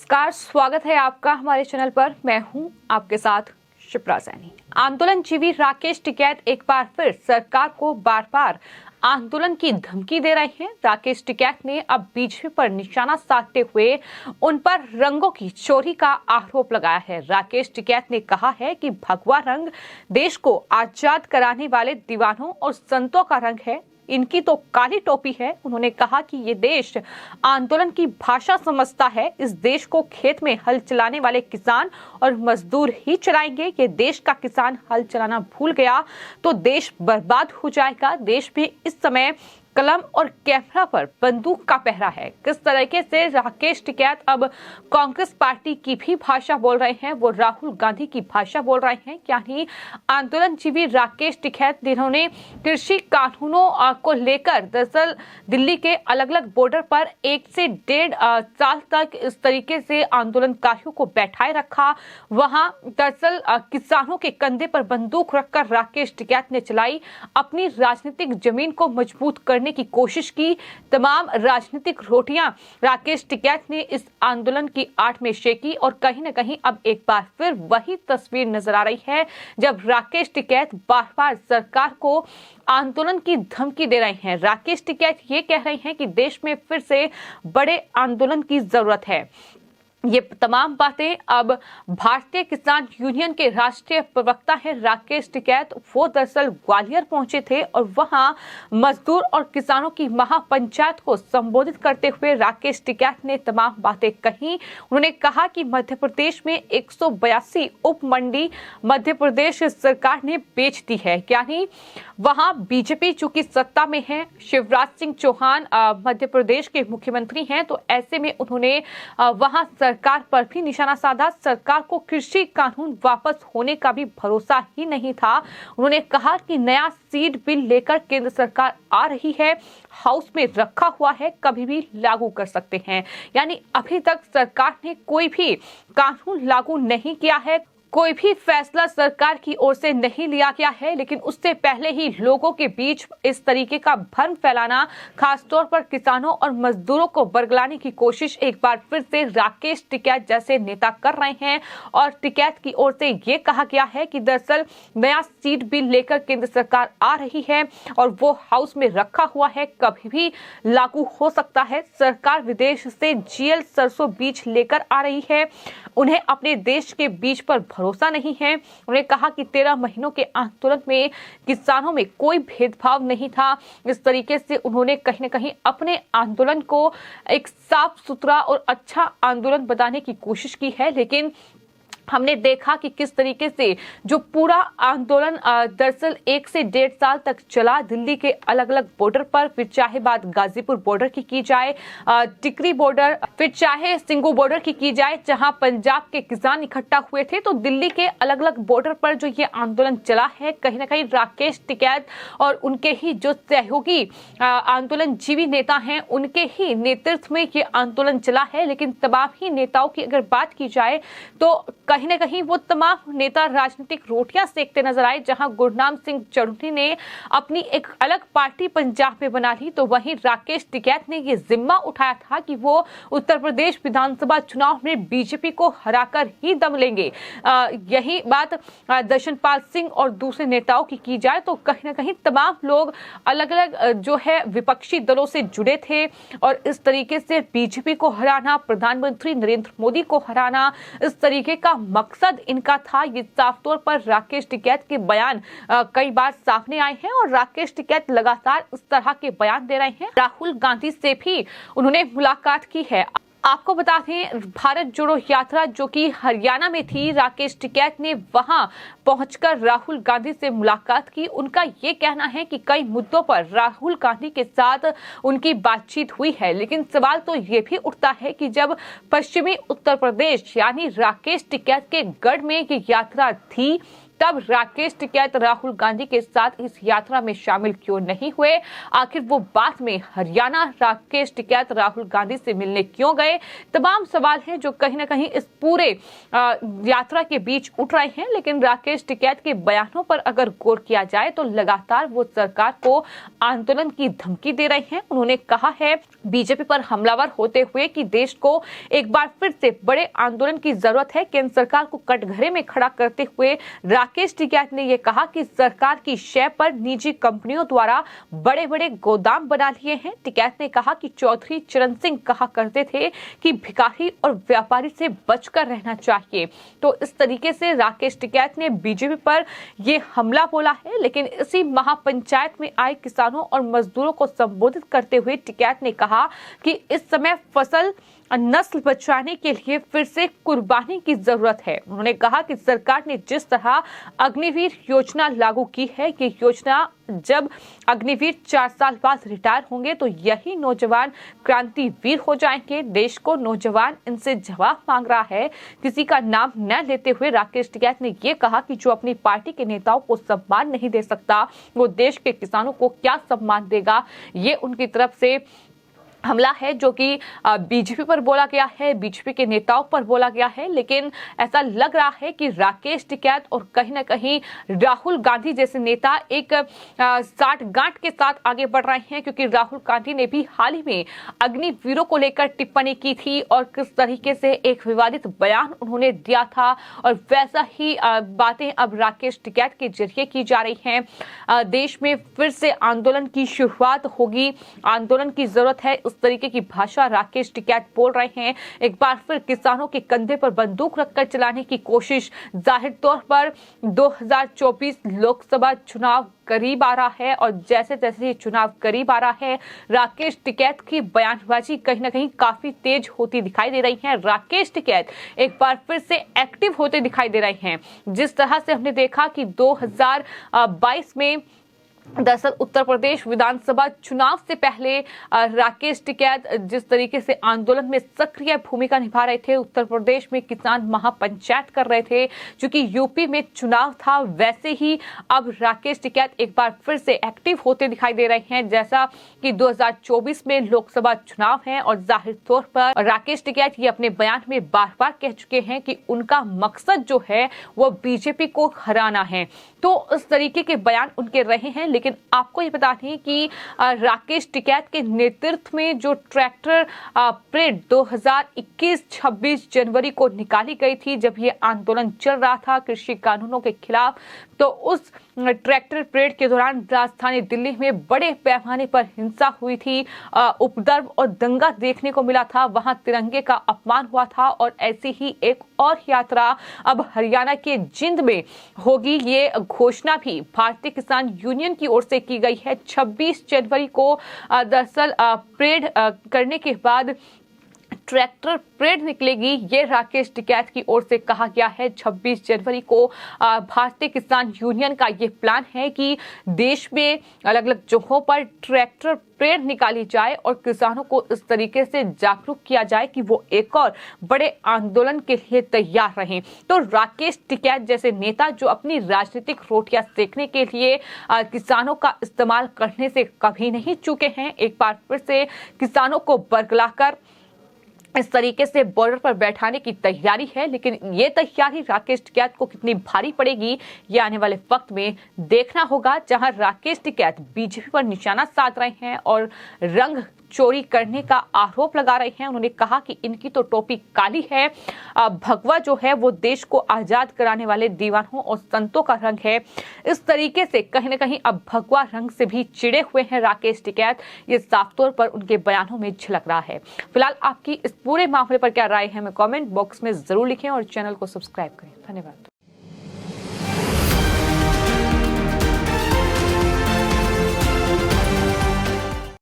नमस्कार, स्वागत है आपका हमारे चैनल पर। मैं हूं आपके साथ शिप्रा सैनी। आंदोलनजीवी राकेश टिकैत एक बार फिर सरकार को बार बार आंदोलन की धमकी दे रहे हैं। राकेश टिकैत ने अब बीजेपी पर निशाना साधते हुए उन पर रंगों की चोरी का आरोप लगाया है। राकेश टिकैत ने कहा है कि भगवा रंग देश को आजाद कराने वाले दीवानों और संतों का रंग है, इनकी तो काली टोपी है। उन्होंने कहा कि ये देश आंदोलन की भाषा समझता है। इस देश को खेत में हल चलाने वाले किसान और मजदूर ही चलाएंगे। ये देश का किसान हल चलाना भूल गया तो देश बर्बाद हो जाएगा। देश में इस समय कलम और कैमरा पर बंदूक का पहरा है। किस तरीके से राकेश टिकैत अब कांग्रेस पार्टी की भी भाषा बोल रहे हैं, वो राहुल गांधी की भाषा बोल रहे हैं। यानी आंदोलनजीवी राकेश टिकैत जिन्होंने कृषि कानूनों को लेकर दरअसल दिल्ली के अलग अलग बॉर्डर पर 1 से 1.5 साल तक इस तरीके से आंदोलनकारियों को बैठाए रखा। वहां दरअसल किसानों के कंधे पर बंदूक रखकर राकेश टिकैत ने चलाई अपनी राजनीतिक जमीन को मजबूत करने की कोशिश की। तमाम राजनीतिक रोटियां राकेश टिकैत ने इस आंदोलन की आड़ में सेकी और कहीं न कहीं अब एक बार फिर वही तस्वीर नजर आ रही है जब राकेश टिकैत बार बार सरकार को आंदोलन की धमकी दे रहे हैं। राकेश टिकैत ये कह रहे हैं कि देश में फिर से बड़े आंदोलन की जरूरत है। ये तमाम बातें अब भारतीय किसान यूनियन के राष्ट्रीय प्रवक्ता हैं राकेश टिकैत। वो दरअसल ग्वालियर पहुंचे थे और वहां मजदूर और किसानों की महापंचायत को संबोधित करते हुए राकेश टिकैत ने तमाम बातें कही। उन्होंने कहा कि मध्य प्रदेश में 182 उप मंडी मध्य प्रदेश सरकार ने बेच दी है। यानी वहां बीजेपी चूंकि सत्ता में है, शिवराज सिंह चौहान मध्य प्रदेश के मुख्यमंत्री हैं, तो ऐसे में उन्होंने वहां सरकार पर भी निशाना साधा। सरकार को कृषि कानून वापस होने का भी भरोसा ही नहीं था। उन्होंने कहा कि नया सीड बिल लेकर केंद्र सरकार आ रही है, हाउस में रखा हुआ है, कभी भी लागू कर सकते हैं। यानी अभी तक सरकार ने कोई भी कानून लागू नहीं किया है, कोई भी फैसला सरकार की ओर से नहीं लिया गया है, लेकिन उससे पहले ही लोगों के बीच इस तरीके का भ्रम फैलाना, खासतौर पर किसानों और मजदूरों को बरगलाने की कोशिश एक बार फिर से राकेश टिकैत जैसे नेता कर रहे हैं। और टिकैत की ओर से ये कहा गया है कि दरअसल नया सीड बिल लेकर केंद्र सरकार आ रही है और वो हाउस में रखा हुआ है, कभी भी लागू हो सकता है। सरकार विदेश से जीएल सरसों बीज लेकर आ रही है, उन्हें अपने देश के बीज पर भरोसा नहीं है। उन्होंने कहा कि 13 महीनों के आंदोलन में किसानों में कोई भेदभाव नहीं था। इस तरीके से उन्होंने कहीं न कहीं अपने आंदोलन को एक साफ सुथरा और अच्छा आंदोलन बताने की कोशिश की है। लेकिन हमने देखा कि किस तरीके से जो पूरा आंदोलन दरअसल 1 से 1.5 साल तक चला दिल्ली के अलग अलग बॉर्डर पर, फिर चाहे बात गाजीपुर बॉर्डर की जाए, टिकरी बॉर्डर, फिर चाहे सिंगू बॉर्डर की जाए जहां पंजाब के किसान इकट्ठा हुए थे, तो दिल्ली के अलग अलग बॉर्डर पर जो ये आंदोलन चला है, कहीं ना कहीं राकेश टिकैत और उनके ही जो सहयोगी आंदोलनजीवी नेता हैं उनके ही नेतृत्व में ये आंदोलन चला है। लेकिन तमाम ही नेताओं की अगर बात की जाए तो कहीं न कहीं वो तमाम नेता राजनीतिक रोटियां सेकते नजर आए। जहां गुरनाम सिंह चढ़ूनी ने अपनी एक अलग पार्टी पंजाब में बना ली, तो वहीं राकेश टिकैत ने ये जिम्मा उठाया था कि वो उत्तर प्रदेश विधानसभा चुनाव में बीजेपी को हराकर ही दम लेंगे। यही बात दर्शनपाल सिंह और दूसरे नेताओं की जाए तो कहीं न कहीं तमाम लोग अलग अलग जो है विपक्षी दलों से जुड़े थे और इस तरीके से बीजेपी को हराना, प्रधानमंत्री नरेंद्र मोदी को हराना, इस तरीके का मकसद इनका था। ये साफ तौर पर राकेश टिकैत के बयान कई बार सामने आए हैं और राकेश टिकैत लगातार इस तरह के बयान दे रहे हैं। राहुल गांधी से भी उन्होंने मुलाकात की है। आपको बता दें, भारत जोड़ो यात्रा जो कि हरियाणा में थी, राकेश टिकैत ने वहां पहुंचकर राहुल गांधी से मुलाकात की। उनका ये कहना है कि कई मुद्दों पर राहुल गांधी के साथ उनकी बातचीत हुई है। लेकिन सवाल तो ये भी उठता है कि जब पश्चिमी उत्तर प्रदेश यानी राकेश टिकैत के गढ़ में ये यात्रा थी, तब राकेश टिकैत राहुल गांधी के साथ इस यात्रा में शामिल क्यों नहीं हुए? आखिर वो बाद में हरियाणा राकेश टिकैत राहुल गांधी से मिलने क्यों गए? तमाम सवाल हैं जो कहीं ना कहीं इस पूरे यात्रा के बीच उठ रहे हैं। लेकिन राकेश टिकैत के बयानों पर अगर गौर किया जाए तो लगातार वो सरकार को आंदोलन की धमकी दे रहे हैं। उन्होंने कहा है बीजेपी पर हमलावर होते हुए कि देश को एक बार फिर से बड़े आंदोलन की जरूरत है। केंद्र सरकार को कटघरे में खड़ा करते हुए राकेश टिकैत ने यह कहा कि सरकार की शय पर निजी कंपनियों द्वारा बड़े बड़े गोदाम बना लिए हैं। टिकैत ने कहा कि चौधरी चरण सिंह कहा करते थे कि भिखारी और व्यापारी से बचकर रहना चाहिए। तो इस तरीके से राकेश टिकैत ने बीजेपी पर यह हमला बोला है। लेकिन इसी महापंचायत में आए किसानों और मजदूरों को संबोधित करते हुए टिकैत ने कहा कि इस समय फसल नस्ल बचाने के लिए फिर से कुर्बानी की जरूरत है। उन्होंने कहा कि सरकार ने जिस तरह अग्निवीर योजना लागू की है, ये योजना जब अग्निवीर 4 साल बाद रिटायर होंगे तो यही नौजवान क्रांतिवीर हो जाएंगे। देश को नौजवान इनसे जवाब मांग रहा है। किसी का नाम न लेते हुए राकेश टिकैत ने यह कहा कि जो अपनी पार्टी के नेताओं को सम्मान नहीं दे सकता वो देश के किसानों को क्या सम्मान देगा। ये उनकी तरफ से हमला है जो कि बीजेपी पर बोला गया है, बीजेपी के नेताओं पर बोला गया है। लेकिन ऐसा लग रहा है कि राकेश टिकैत और कहीं ना कहीं राहुल गांधी जैसे नेता एक साठगांठ के साथ आगे बढ़ रहे हैं, क्योंकि राहुल गांधी ने भी हाल ही में अग्निवीरों को लेकर टिप्पणी की थी और किस तरीके से एक विवादित बयान उन्होंने दिया था। और वैसा ही बातें अब राकेश टिकैत के जरिए की जा रही हैं। देश में फिर से आंदोलन की शुरुआत होगी, आंदोलन की जरूरत है, उस तरीके की भाषा राकेश टिकैत बोल रहे हैं। एक बार फिर किसानों के कंधे पर बंदूक रखकर चलाने की कोशिश। जाहिर तौर पर 2024 लोकसभा चुनाव करीब आ रहा है और जैसे जैसे ये चुनाव करीब आ रहा है राकेश टिकैत की बयानबाजी कहीं ना कहीं काफी तेज होती दिखाई दे रही है। राकेश टिकैत एक बार फिर से एक्टिव होते दिखाई दे रहे हैं। जिस तरह से हमने देखा कि 2022 में दरअसल उत्तर प्रदेश विधानसभा चुनाव से पहले राकेश टिकैत जिस तरीके से आंदोलन में सक्रिय भूमिका निभा रहे थे, उत्तर प्रदेश में किसान महापंचायत कर रहे थे, क्योंकि यूपी में चुनाव था, वैसे ही अब राकेश टिकैत एक बार फिर से एक्टिव होते दिखाई दे रहे हैं। जैसा कि 2024 में लोकसभा चुनाव है और जाहिर तौर पर राकेश टिकैत ये अपने बयान में बार बार कह चुके हैं कि उनका मकसद जो है वो बीजेपी को हराना है। तो इस तरीके के बयान उनके रहे हैं। लेकिन आपको ये बता दें कि राकेश टिकैत के नेतृत्व में जो ट्रैक्टर परेड 2021-26 जनवरी को निकाली गई थी, जब ये आंदोलन चल रहा था कृषि कानूनों के खिलाफ, तो उस ट्रैक्टर परेड के दौरान राजधानी दिल्ली में बड़े पैमाने पर हिंसा हुई थी, उपद्रव और दंगा देखने को मिला था, वहां तिरंगे का अपमान हुआ था। और ऐसी ही एक और यात्रा अब हरियाणा के जिंद में होगी। ये घोषणा भी भारतीय किसान यूनियन की ओर से की गई है। 26 जनवरी को दरअसल परेड करने के बाद ट्रैक्टर परेड निकलेगी, ये राकेश टिकैत की ओर से कहा गया है। 26 जनवरी को भारतीय किसान यूनियन का ये प्लान है कि देश में अलग अलग जगहों पर ट्रैक्टर परेड निकाली जाए और किसानों को इस तरीके से जागरूक किया जाए कि वो एक और बड़े आंदोलन के लिए तैयार रहें। तो राकेश टिकैत जैसे नेता जो अपनी राजनीतिक रोटियां सेकने के लिए किसानों का इस्तेमाल करने से कभी नहीं चूके हैं, एक बार फिर से किसानों को बरगलाकर इस तरीके से बॉर्डर पर बैठाने की तैयारी है। लेकिन ये तैयारी राकेश टिकैत को कितनी भारी पड़ेगी ये आने वाले वक्त में देखना होगा। जहां राकेश टिकैत बीजेपी पर निशाना साध रहे हैं और रंग चोरी करने का आरोप लगा रहे हैं। उन्होंने कहा कि इनकी तो टोपी काली है, भगवा जो है वो देश को आजाद कराने वाले दीवानों और संतों का रंग है। इस तरीके से कहीं न कहीं अब भगवा रंग से भी चिड़े हुए हैं राकेश टिकैत, ये साफ तौर पर उनके बयानों में झलक रहा है। फिलहाल आपकी इस पूरे मामले पर क्या राय है, हमें कमेंट बॉक्स में जरूर लिखें और चैनल को सब्सक्राइब करें। धन्यवाद।